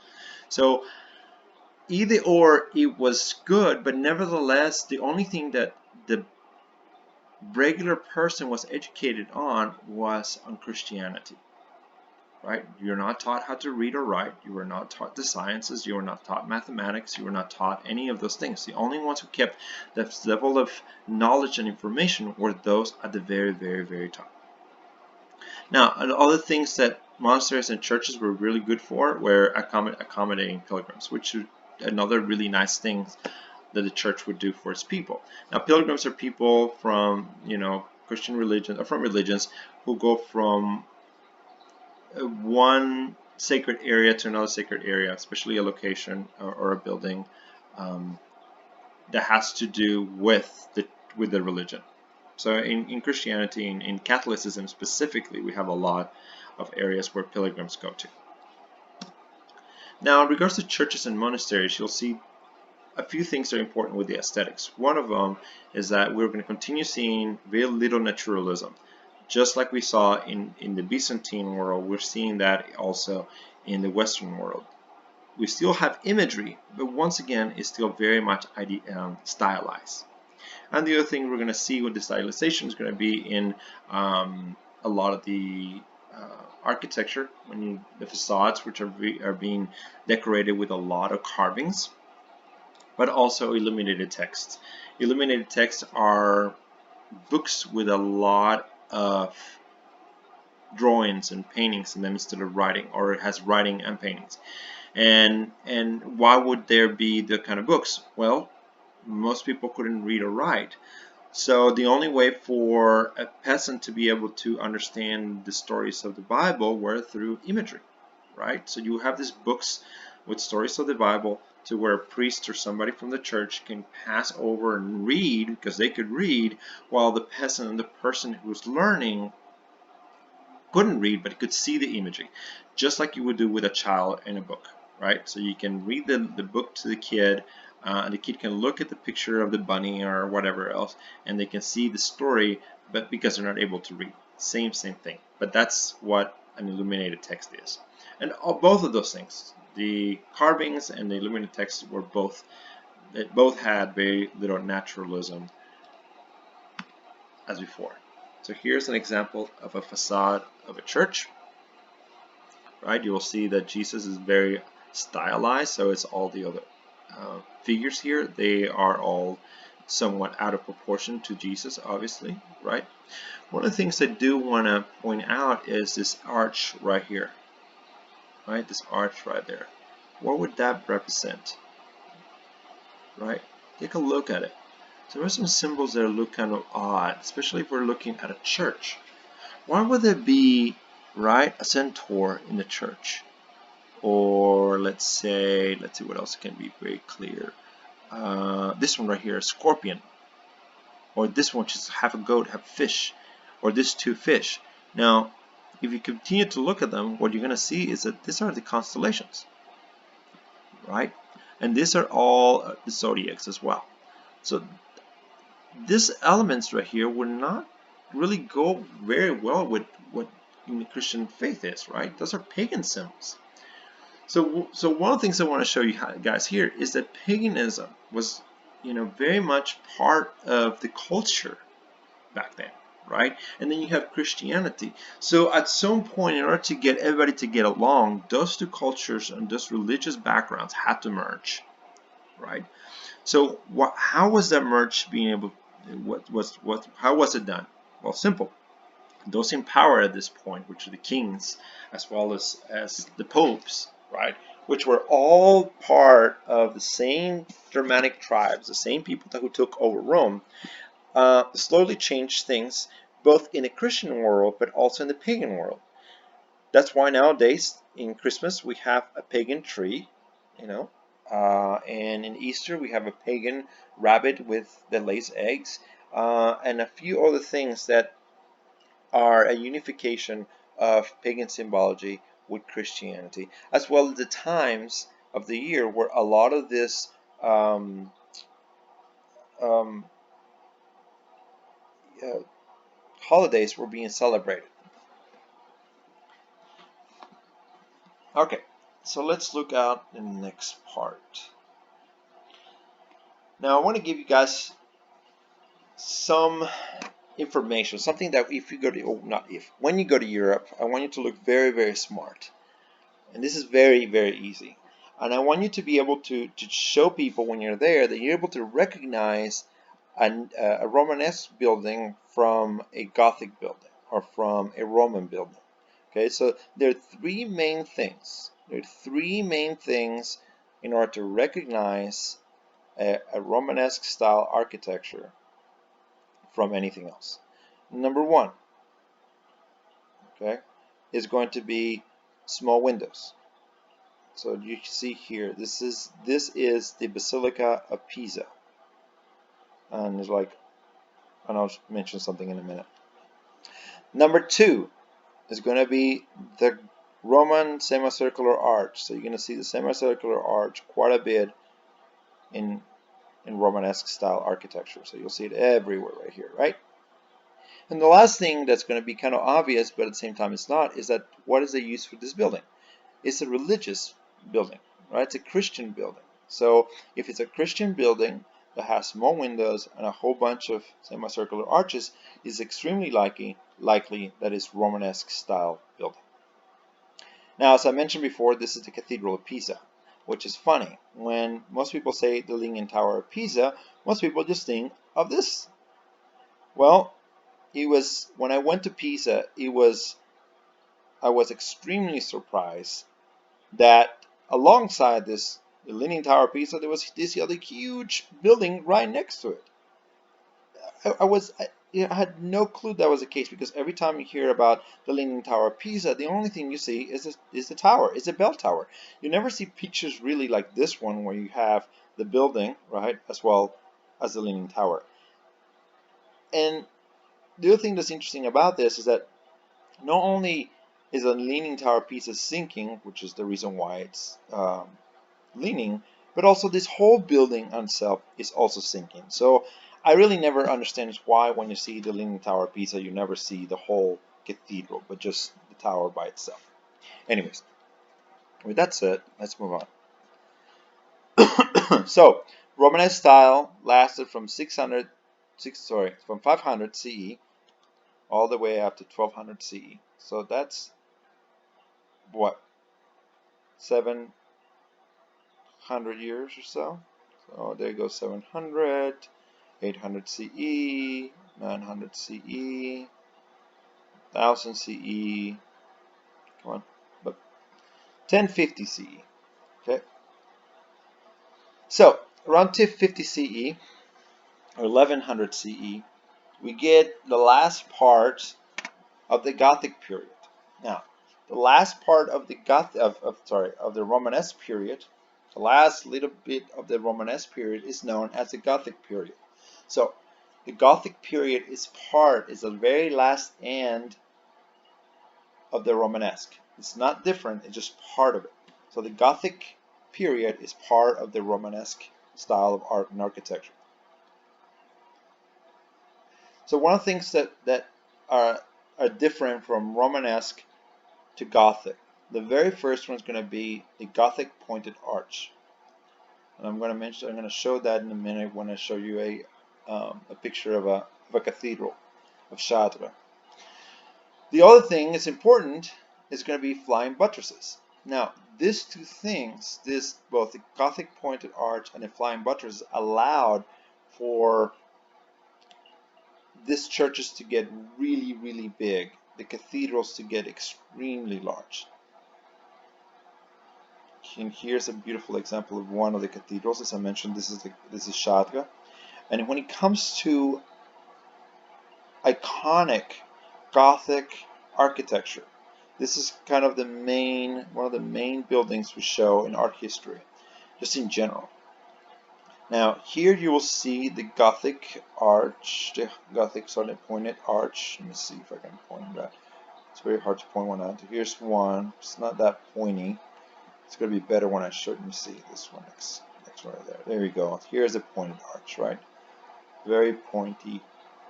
So either or, it was good, but nevertheless, the only thing that the regular person was educated on was on Christianity. Right? You're not taught how to read or write. You were not taught the sciences. You were not taught mathematics. You were not taught any of those things. The only ones who kept that level of knowledge and information were those at the very top. Now, other things that monasteries and churches were really good for were accommodating pilgrims, which is another really nice thing that the church would do for its people. Now, pilgrims are people from, Christian religion, or from religions, who go from one sacred area to another sacred area, especially a location or a building that has to do with the religion. So in Christianity, in Catholicism specifically, we have a lot of areas where pilgrims go to. Now, in regards to churches and monasteries, you'll see a few things that are important with the aesthetics. One of them is that we're going to continue seeing very little naturalism. Just like we saw in the Byzantine world, we're seeing that also in the Western world. We still have imagery, but once again, it's still very much stylized. And the other thing we're going to see with the stylization is going to be in a lot of the architecture, the facades, which are being decorated with a lot of carvings. but also illuminated texts. Illuminated texts are books with a lot of drawings and paintings in them instead of writing, or it has writing and paintings. And why would there be the kind of books? Well, most people couldn't read or write. So the only way for a peasant to be able to understand the stories of the Bible were through imagery, right? So you have these books with stories of the Bible to where a priest or somebody from the church can pass over and read, because they could read, while the peasant and the person who was learning couldn't read, but could see the imagery, just like you would do with a child in a book, right? So you can read the book to the kid, and the kid can look at the picture of the bunny or whatever else, and they can see the story, but because they're not able to read. Same thing. But that's what an illuminated text is. And both of those things, the carvings and the illuminated text, were both had very little naturalism as before. So here's an example of a facade of a church, right? You will see that Jesus is very stylized, so it's all the other figures here. They are all somewhat out of proportion to Jesus, obviously, right? One of the things I do want to point out is this arch right here, right? This arch right there. What would that represent, right? Take a look at it. So there are some symbols that look kind of odd, especially if we're looking at a church. Why would there be, right, a centaur in the church? Or let's see what else can be very clear. This one right here, a scorpion. Or this one, just half a goat, half a fish. Or this two fish. Now, if you continue to look at them, what you're going to see is that these are the constellations, right? And these are all the zodiacs as well. So these elements right here would not really go very well with what the Christian faith is, right? Those are pagan symbols. So one of the things I want to show you guys here is that paganism was, very much part of the culture back then, right? And then you have Christianity. So at some point, in order to get everybody to get along, those two cultures and those religious backgrounds had to merge, right? So how was that merge being able? How was it done? Well, simple. Those in power at this point, which are the kings, as well as the popes, right, which were all part of the same Germanic tribes, the same people who took over Rome, slowly changed things both in the Christian world but also in the pagan world. That's why nowadays in Christmas we have a pagan tree, and in Easter we have a pagan rabbit that lays eggs, and a few other things that are a unification of pagan symbology with Christianity, as well as the times of the year where a lot of this um, um, uh, holidays were being celebrated. Okay, so let's look out in the next part. Now I want to give you guys some information, something that if you go to, when you go to Europe, I want you to look very, very smart. And this is very, very easy. And I want you to be able to show people when you're there that you're able to recognize a Romanesque building from a Gothic building or from a Roman building. Okay, so there are three main things. There are three main things in order to recognize a Romanesque style architecture from anything else. Number one, okay, is going to be small windows. So you see here, this is the Basilica of Pisa, and I'll mention something in a minute. Number two is going to be the Roman semicircular arch. So you're going to see the semicircular arch quite a bit in Romanesque style architecture. So you'll see it everywhere right here, right? And the last thing that's going to be kind of obvious, but at the same time it's not, is that what is the use for this building? It's a religious building, right? It's a Christian building. So if it's a Christian building that has small windows and a whole bunch of semicircular arches, it's extremely likely that it's Romanesque style building. Now, as I mentioned before, this is the Cathedral of Pisa. which is funny. When most people say the Leaning Tower of Pisa, most people just think of this. Well, it was when I went to Pisa, I was extremely surprised that alongside this the Leaning Tower of Pisa, there was this other huge building right next to it. I had no clue that was the case, because every time you hear about the Leaning Tower of Pisa, the only thing you see is the tower, is the bell tower. You never see pictures really like this one, where you have the building, right, as well as the Leaning Tower. And the other thing that's interesting about this is that not only is the Leaning Tower of Pisa sinking, which is the reason why it's leaning, but also this whole building on itself is also sinking. So I really never understand why when you see the Leaning Tower of Pisa, you never see the whole cathedral, but just the tower by itself. Anyways, with that said, let's move on. So, Romanesque style lasted from 500 CE all the way up to 1200 CE. So that's what, 700 years or so. So there goes 700. 800 CE, 900 CE, 1000 CE, come on, but 1050 CE, okay? So, around 1050 CE, or 1100 CE, we get the last part of the Gothic period. Now, the last part of the of the Romanesque period, the last little bit of the Romanesque period is known as the Gothic period. So, the Gothic period is the very last end of the Romanesque. It's not different, it's just part of it. So the Gothic period is part of the Romanesque style of art and architecture. So one of the things that are different from Romanesque to Gothic, the very first one is going to be the Gothic pointed arch. And I'm going to show that in a minute when I show you a picture of a cathedral of Chartres. The other thing that's important is going to be flying buttresses. Now, these two things, both the Gothic pointed arch and the flying buttresses, allowed for these churches to get really, really big, the cathedrals to get extremely large. And here's a beautiful example of one of the cathedrals. As I mentioned, this is Chartres. And when it comes to iconic Gothic architecture, this is kind of one of the main buildings we show in art history, just in general. Now, here you will see the Gothic arch, the Gothic sort of pointed arch. Let me see if I can point that. It's very hard to point one out. Here's one. It's not that pointy. It's going to be better when I show. Let me see this one next right there. There you go. Here's a pointed arch, right? Very pointy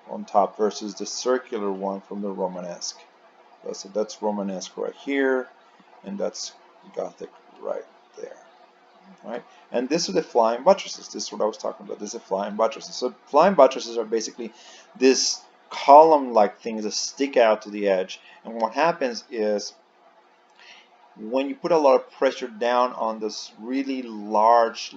on top versus the circular one from the Romanesque. So that's Romanesque right here, and that's Gothic right there. Right? And this is the flying buttresses. This is what I was talking about. This is flying buttresses. So flying buttresses are basically this column-like things that stick out to the edge. And what happens is when you put a lot of pressure down on this really large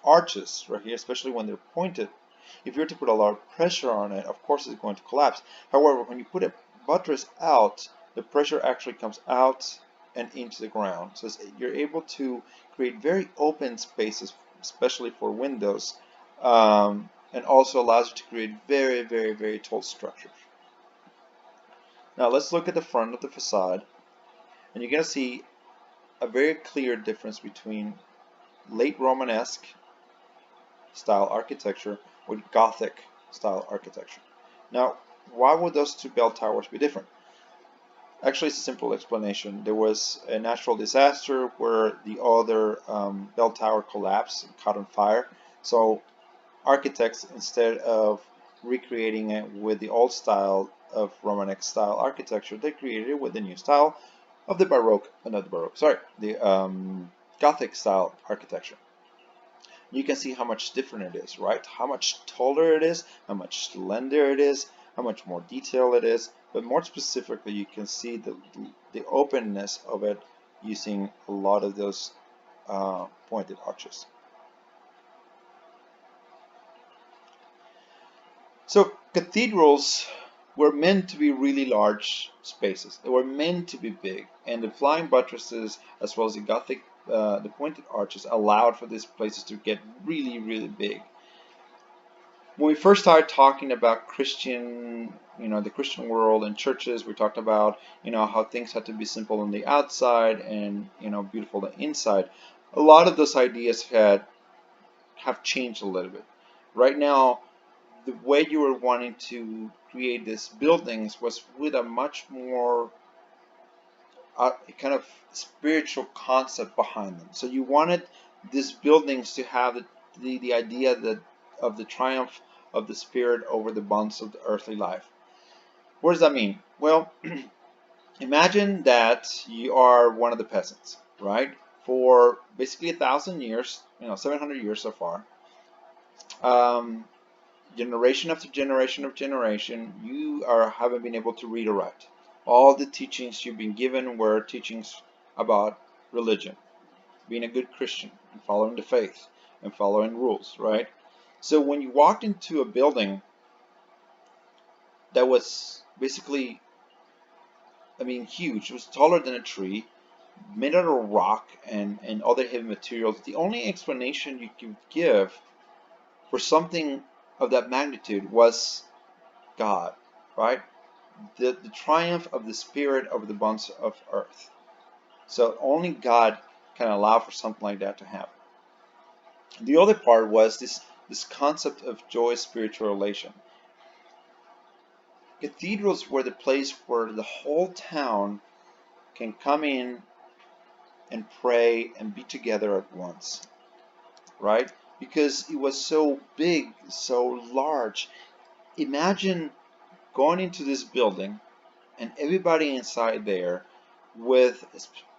arches right here, especially when they're pointed, if you were to put a lot of pressure on it, of course it's going to collapse. However, when you put a buttress out, the pressure actually comes out and into the ground. So you're able to create very open spaces, especially for windows, and also allows you to create very, very, very tall structures. Now let's look at the front of the facade, and you're going to see a very clear difference between late Romanesque style architecture with Gothic style architecture. Now, why would those two bell towers be different? Actually, it's a simple explanation. There was a natural disaster where the other bell tower collapsed and caught on fire. So architects, instead of recreating it with the old style of Romanesque style architecture, they created it with the new style of the Baroque, not the Baroque, sorry, the Gothic style architecture. You can see how much different it is, right? How much taller it is, how much slender it is, how much more detailed it is. but more specifically, you can see the openness of it using a lot of those pointed arches. So cathedrals were meant to be really large spaces. They were meant to be big, and the flying buttresses, as well as the Gothic, the pointed arches, allowed for these places to get really, really big. When we first started talking about Christian, the Christian world and churches, we talked about, how things had to be simple on the outside and, beautiful on the inside. A lot of those ideas have changed a little bit. Right now, the way you were wanting to create these buildings was with a much more kind of spiritual concept behind them. So you wanted these buildings to have the idea that of the triumph of the spirit over the bonds of the earthly life. What does that mean? Well, imagine that you are one of the peasants, right? For basically 1,000 years, 700 years so far. Generation after generation of generation, you haven't been able to read or write. All the teachings you've been given were teachings about religion, being a good Christian, and following the faith, and following rules, right? So when you walked into a building that was basically, huge, it was taller than a tree, made out of rock and other heavy materials, the only explanation you could give for something of that magnitude was God, right? The triumph of the spirit over the bonds of earth. So only God can allow for something like that to happen. The other part was this concept of joyous spiritual relation. Cathedrals were the place where the whole town can come in and pray and be together at once, right? Because it was so big, so large. Imagine going into this building and everybody inside there with,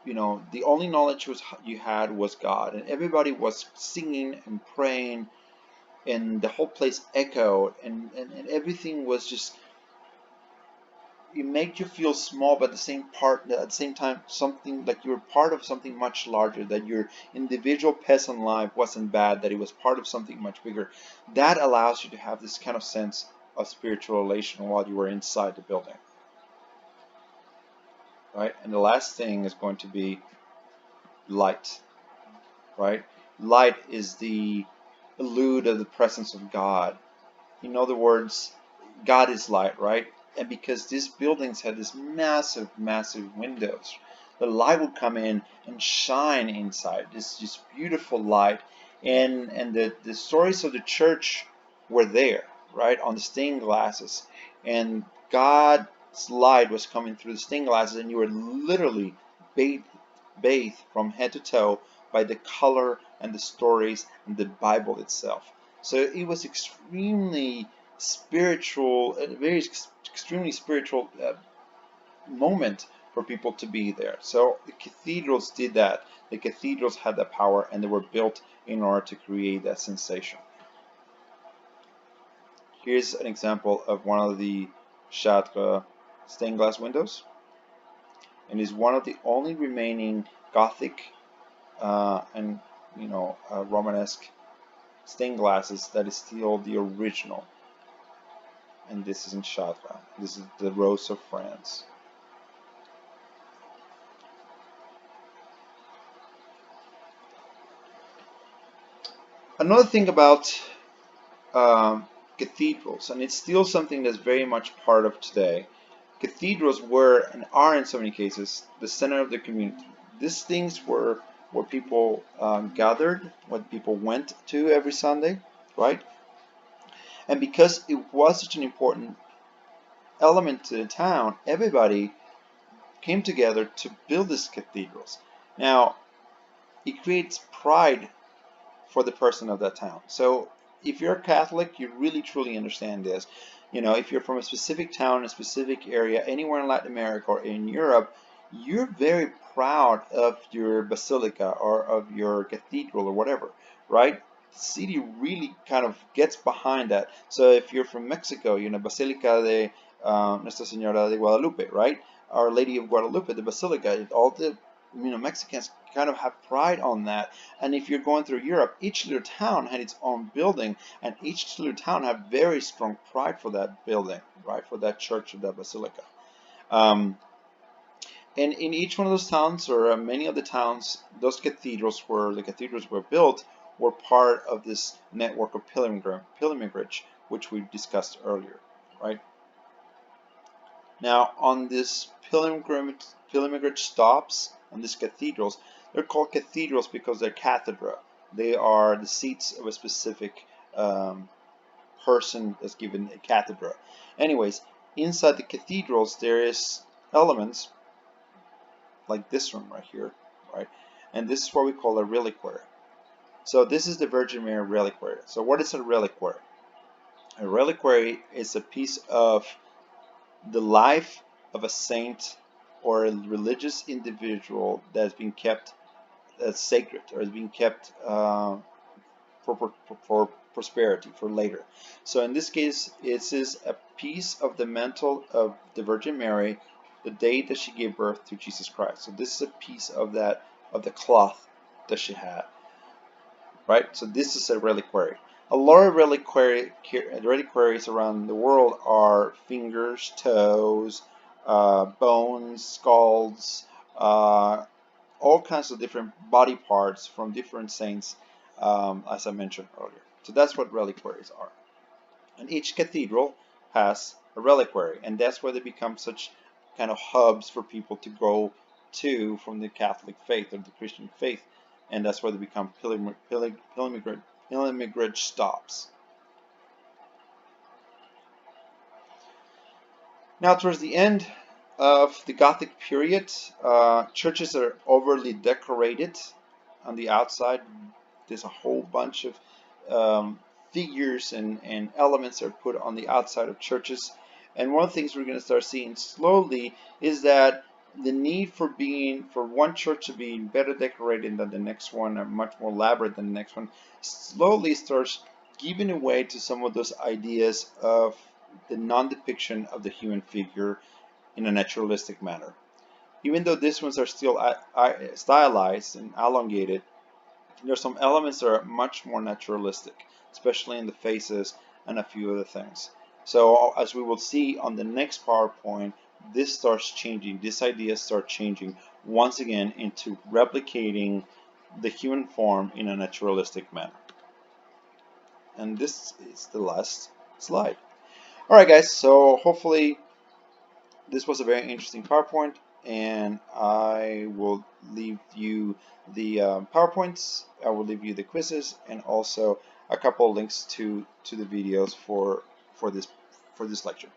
the only knowledge you had was God, and everybody was singing and praying, and the whole place echoed, and everything was just, it made you feel small, but at the same time, something like you were part of something much larger, that your individual peasant life wasn't bad, that it was part of something much bigger. That allows you to have this kind of sense of spiritual relation while you were inside the building. Right? And the last thing is going to be light, right? Light is the elude of the presence of God. In other words, God is light, right? And because these buildings had these massive, massive windows, the light would come in and shine inside, this beautiful light. And the stories of the church were there, right, on the stained glasses. And God's light was coming through the stained glasses, and you were literally bathed from head to toe by the color and the stories and the Bible itself. So it was extremely spiritual, a very extremely spiritual moment for people to be there. So the cathedrals did that. The cathedrals had that power, and they were built in order to create that sensation. Here's an example of one of the Chartres stained glass windows, and is one of the only remaining Gothic and Romanesque stained glasses that is still the original. And this is in Chartres. This is the Rose of France. Another thing about cathedrals, and it's still something that's very much part of today. Cathedrals were, and are in so many cases, the center of the community. These things were where people gathered, what people went to every Sunday, right? And because it was such an important element to the town, everybody came together to build these cathedrals. Now, it creates pride for the person of that town. So if you're a Catholic, you really truly understand this. If you're from a specific town, a specific area, anywhere in Latin America or in Europe, you're very proud of your basilica or of your cathedral or whatever, right? The city really kind of gets behind that. So if you're from Mexico, Basilica de Nuestra Señora de Guadalupe, right? Our Lady of Guadalupe, the Basilica. All the Mexicans kind of have pride on that. And if you're going through Europe, each little town had its own building, and each little town had very strong pride for that building, right? For that church or that basilica. And in each one of those towns, or many of the towns, those cathedrals where the cathedrals were built were part of this network of pilgrimage, which we discussed earlier, right? Now, on this pilgrimage stops, on these cathedrals, they're called cathedrals because they're cathedra. They are the seats of a specific person that's given a cathedra. Anyways, inside the cathedrals, there is elements like this one right here, right? And this is what we call a reliquary. So this is the Virgin Mary reliquary. So what is a reliquary? A reliquary is a piece of the life of a saint or a religious individual that has been kept as sacred, or has been kept for prosperity, for later. So in this case, it is a piece of the mantle of the Virgin Mary, the day that she gave birth to Jesus Christ. So this is a piece of that, of the cloth that she had, right? So this is a reliquary. A lot of reliquaries around the world are fingers, toes, bones, skulls, all kinds of different body parts from different saints, as I mentioned earlier. So that's what reliquaries are. And each cathedral has a reliquary, and that's where they become such kind of hubs for people to go to from the Catholic faith or the Christian faith, and that's where they become pilgrimage stops. Now, towards the end of the Gothic period, churches are overly decorated on the outside. There's a whole bunch of figures and elements are put on the outside of churches. And one of the things we're going to start seeing slowly is that the need for one church to be better decorated than the next one, or much more elaborate than the next one, slowly starts giving away to some of those ideas of the non-depiction of the human figure in a naturalistic manner. Even though these ones are still stylized and elongated, there are some elements that are much more naturalistic, especially in the faces and a few other things. So as we will see on the next PowerPoint, this starts changing. This idea starts changing once again into replicating the human form in a naturalistic manner. And this is the last slide. Alright guys, so hopefully this was a very interesting PowerPoint, and I will leave you the PowerPoints, I will leave you the quizzes, and also a couple of links to the videos for this lecture.